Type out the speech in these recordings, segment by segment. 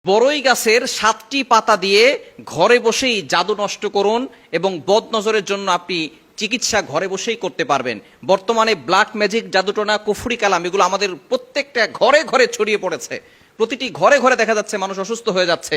বড়ই গাছের 7টি পাতা দিয়ে ঘরে বসেই জাদু নষ্ট করুন এবং বদনজরের জন্য আপনি চিকিৎসা ঘরে বসেই করতে পারবেন। বর্তমানে ব্ল্যাক ম্যাজিক, জাদুটোনা, কুফরি কালাম এগুলো আমাদের প্রত্যেকটা ঘরে ঘরে ছড়িয়ে পড়েছে। প্রতিটি ঘরে ঘরে দেখা যাচ্ছে মানুষ অসুস্থ হয়ে যাচ্ছে।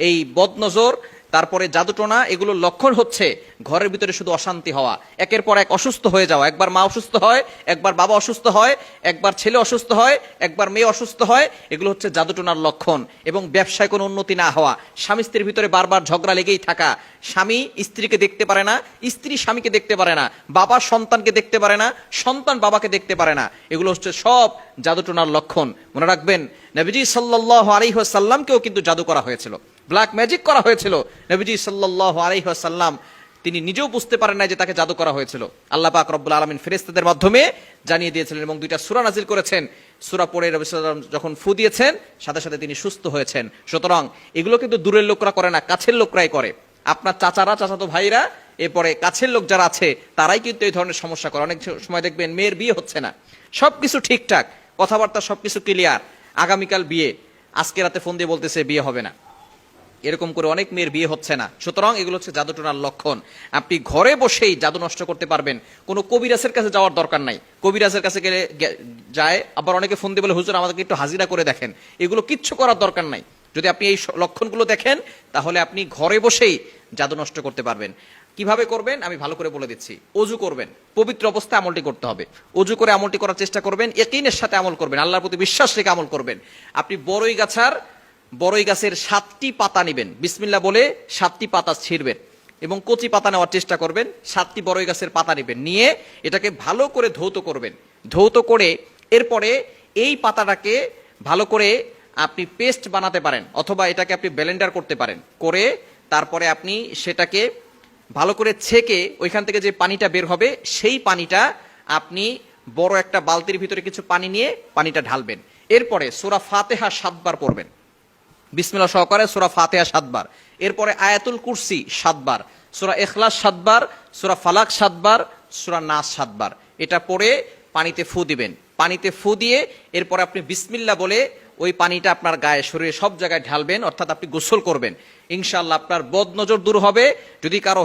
এই বদনজর, তারপরে জাদুটোনা, এগুলোর লক্ষণ হচ্ছে ঘরের ভিতরে শুধু অশান্তি হওয়া, একের পর এক অসুস্থ হয়ে যাওয়া। একবার মা অসুস্থ হয়, একবার বাবা অসুস্থ হয়, একবার ছেলে অসুস্থ হয়, একবার মেয়ে অসুস্থ হয়। এগুলো হচ্ছে জাদুটোনার লক্ষণ। এবং ব্যবসায় কোনো উন্নতি না হওয়া, স্বামী স্ত্রীর ভিতরে বারবার ঝগড়া লেগেই থাকা, স্বামী স্ত্রীকে দেখতে পারে না, স্ত্রী স্বামীকে দেখতে পারে না, বাবা সন্তানকে দেখতে পারে না, সন্তান বাবাকে দেখতে পারে না, এগুলো হচ্ছে সব জাদুটোনার লক্ষণ। মনে রাখবেন, নবীজি সাল্লাল্লাহু আলাইহি ওয়াসাল্লামকেও কিন্তু জাদু করা হয়েছিল, ব্ল্যাক ম্যাজিক করা হয়েছিল। নবীজি সাল্লাল্লাহু আলাইহি ওয়াসাল্লাম তিনি নিজেও বুঝতে পারেন না যে তাকে জাদু করা হয়েছিল। আল্লাহ পাক রব্বুল আলামিন ফেরেশতাদের মাধ্যমে জানিয়ে দিয়েছিলেন এবং 2টা সূরা নাজিল করেছেন। সূরা পড়ে নবী সাল্লাল্লাহু আলাইহি ওয়াসাল্লাম যখন ফু দিয়েছেন, সাথে সাথে তিনি সুস্থ হয়েছেন। সুতরাং এগুলো কিন্তু দূরের লোকরা করে না, কাছের লোকরাই করে। আপনার চাচারা, চাচাতো ভাইরা, এরপরে কাছের লোক যারা আছে তারাই কিন্তু এই ধরনের সমস্যা করে। অনেক সময় দেখবেন মেয়ের বিয়ে হচ্ছে না, সবকিছু ঠিকঠাক, কথাবার্তা সবকিছু ক্লিয়ার, আগামীকাল বিয়ে, আজকে রাতে ফোন দিয়ে বলতেছে বিয়ে হবে না। এরকম করে অনেক মেয়ের বিয়ে হচ্ছে না। সুতরাং এগুলো হচ্ছে জাদুটোনার লক্ষণ। আপনি ঘরে বসেই জাদু নষ্ট করতে পারবেন, কোনো কবিরাজের কাছে যাওয়ার দরকার নাই। কবিরাজের কাছে গেলে যায়, আবার অনেকে ফোন দিয়ে বলে হুজুর আমাদেরকে একটু হাজিরা করে দেখেন। এগুলো কিচ্ছু করার দরকার নাই। যদি আপনি এই লক্ষণগুলো দেখেন, তাহলে আপনি ঘরে বসেই জাদু নষ্ট করতে পারবেন। কিভাবে করবেন আমি ভালো করে বলে দিচ্ছি। অজু করবেন, পবিত্র অবস্থায় আমলটি করতে হবে। অজু করে আমলটি করার চেষ্টা করবেন, ইয়াকিনের সাথে আমল করবেন, আল্লাহর প্রতি বিশ্বাস রেখে আমল করবেন। আপনি বড়ই গাছের 7টি পাতা নেবেন, বিসমিল্লাহ বলে 7টি পাতা ছিঁড়বেন এবং কচি পাতা নেওয়ার চেষ্টা করবেন। 7টি বড়ই গাছের পাতা নেবেন, নিয়ে এটাকে ভালো করে ধৌত করবেন। ধৌত করে এরপরে এই পাতাটাকে ভালো করে আপনি পেস্ট বানাতে পারেন, অথবা এটাকে আপনি ব্লেন্ডার করতে পারেন। করে তারপরে আপনি সেটাকে ভালো করে ছেঁকে ওইখান থেকে যে পানিটা বের হবে, সেই পানিটা আপনি বড় একটা বালতির ভিতরে কিছু পানি নিয়ে পানিটা ঢালবেন। এরপরে সূরা ফাতিহা 7 বার পড়বেন, বিসমিল্লাহ সহকারে সূরা ফাতিহা 7 বার। এরপরে আয়াতুল কুরসি 7 বার, সূরা ইখলাস 7 বার, সূরা ফালাক 7 বার, সূরা নাস 7 বার। এটা পড়ে পানিতে ফু দিবেন। পানিতে ফু দিয়ে এরপরে আপনি বিসমিল্লাহ বলে ওই পানিটা আপনার গায়ে, শরীরে সব জায়গায় ঢালবেন, অর্থাৎ আপনি গোসল করবেন। ইনশাআল্লাহ আপনার বদনজর দূর হবে। যদি কারো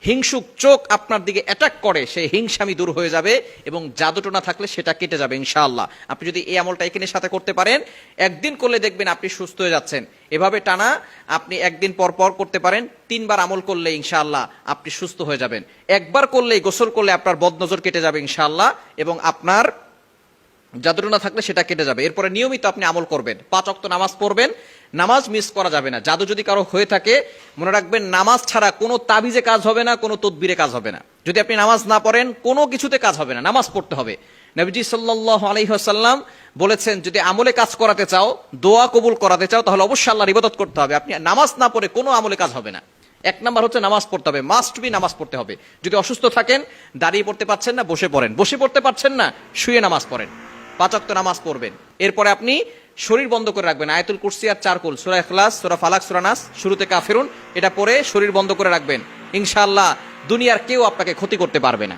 হিংসুক চোখ আপনার দিকে অ্যাটাক করে, সেই হিংসামি দূর হয়ে যাবে এবং জাদুটোনা থাকলে সেটা কেটে যাবে ইনশাআল্লাহ। আপনি যদি এই আমলটা এখানের সাথে করতে পারেন, একদিন করলে দেখবেন আপনি সুস্থ হয়ে যাচ্ছেন। এভাবে টানা আপনি একদিন পর পর করতে পারেন। 3 বার আমল করলে ইনশাআল্লাহ আপনি সুস্থ হয়ে যাবেন। একবার করলেই, গোসল করলে আপনার বদনজর কেটে যাবে ইনশাআল্লাহ, এবং আপনার জাদুটোনা থাকলে সেটা কেটে যাবে। এরপরে নিয়মিত আপনি আমল করবেন, 5 ওয়াক্ত নামাজ পড়বেন, নামাজ মিস করা যাবে না। জাদু যদি কারো হয়ে থাকে, মনে রাখবেন নামাজ ছাড়া কোনো তাবিজে কাজ হবে না, কোনো তদবিরে কাজ হবে না। যদি আপনি নামাজ না পড়েন, কোনো কিছুতে কাজ হবে না, নামাজ পড়তে হবে। নবীজি সাল্লাল্লাহু আলাইহি ওয়াসাল্লাম বলেছেন, যদি আমলে কাজ করাতে চাও, দোয়া কবুল করাতে চাও, তাহলে অবশ্যই আল্লাহর ইবাদত করতে হবে। আপনি নামাজ না পড়ে কোনো আমলে কাজ হবে না। 1 নাম্বার হচ্ছে নামাজ পড়তে হবে, মাস্ট বি নামাজ পড়তে হবে। যদি অসুস্থ থাকেন, দাঁড়িয়ে পড়তে পারছেন না, বসে পড়েন, বসে পড়তে পারছেন না, শুয়ে নামাজ পড়েন, 5 ওয়াক্ত নামাজ পড়বেন। এরপরে আপনি শরীর বন্ধ করে রাখবেন, আয়াতুল কুরসি আর 4 কুল, সূরা ইখলাস, সূরা ফালাক, সূরা নাস, শুরুতে কাফিরুন, এটা পড়ে শরীর বন্ধ করে রাখবেন। ইনশাআল্লাহ দুনিয়ার কেউ আপনাকে ক্ষতি করতে পারবে না।